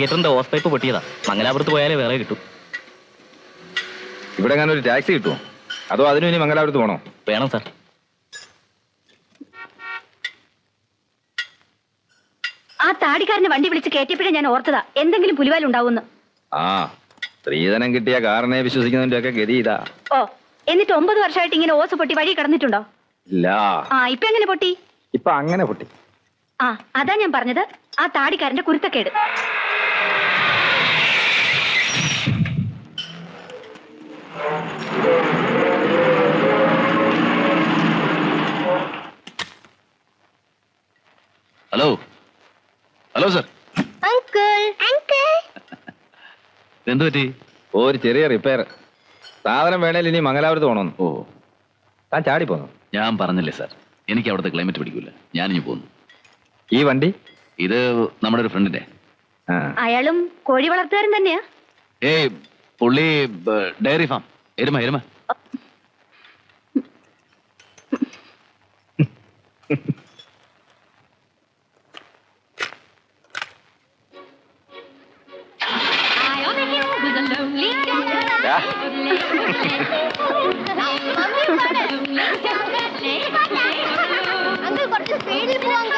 റേഡിയേറ്ററിന്റെ ഹോസ് pipe പൊട്ടിയതാ. മംഗലാപുരത്ത് പോയാലേ വേറെ കിട്ടും. ഇവിടെ ഞാൻ ഒരു ടാക്സി കിട്ടുമോ, അതോ അതിനു ഇനി മംഗലാപുരത്ത് പോകണോ? വേണം സാർ. ആ താടിക്കാരനെ വണ്ടി വിളിച്ച് കയറ്റിയപ്പോഴേ ഞാൻ ഓർത്തതാ എന്തെങ്കിലും പുലിവാലുണ്ടാവുമെന്ന്. ആ സ്ത്രീധനം കിട്ടിയ കാറിനെ വിശ്വസിക്കുന്നതിന്റെ ഒക്കെ ഗതി ഇതാ. ഓ, എന്നിട്ട് 9 വർഷമായിട്ട് ഇങ്ങനെ ഓസ് പൊട്ടി വഴി കിടന്നിട്ടുണ്ടോ? ഇല്ല. ആ, ഇപ്പൊ എങ്ങനെ പൊട്ടി? ഇപ്പൊ അങ്ങനെ പൊട്ടി. ആ, അതാ ഞാൻ പറഞ്ഞത്, ആ താടിക്കാരന്റെ കുരുത്തക്കേട്. Hello hello sir. എന്ത് പറ്റി? ഒരു ചെറിയ റിപ്പയർ. സാധനം വേണേൽ ഇനി മംഗലാപുരത്ത് പോകണമെന്ന്. ഓ, താൻ ചാടി പോന്നു. ഞാൻ പറഞ്ഞില്ലേ സാർ, എനിക്ക് അവിടുത്തെ ക്ലൈമറ്റ് പിടിക്കൂല. ഞാനിഞ്ഞു പോന്നു. ഈ വണ്ടി ഇത് നമ്മുടെ ഒരു ഫ്രണ്ടിന്റെ. അയാളും കോഴി വളർത്തുകാരൻ തന്നെയാ? ഏയ്, പുള്ളി ഡയറി ഫാം. എരുമ എരുമ. കുറച്ച് സ്പീഡിൽ പോവാങ്കൾ.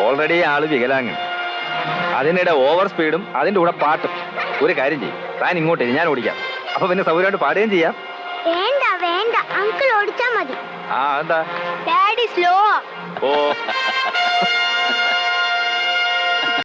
ഓൾറെഡി ആള് വികലാങ്ങൻ. അതിനിടെ ഓവർ സ്പീഡും അതിന്റെ കൂടെ പാട്ടും. ഒരു കാര്യം ചെയ്യും, താൻ ഇങ്ങോട്ട് ഞാൻ ഓടിക്കാം. അപ്പൊ പിന്നെ സൗകര്യമായിട്ട് പാടുകയും ചെയ്യാം. വേണ്ട വേണ്ട, അങ്കിൾ ഓടിച്ചാ മതി. ആ എന്താ ഡാഡി സ്ലോ. ഓ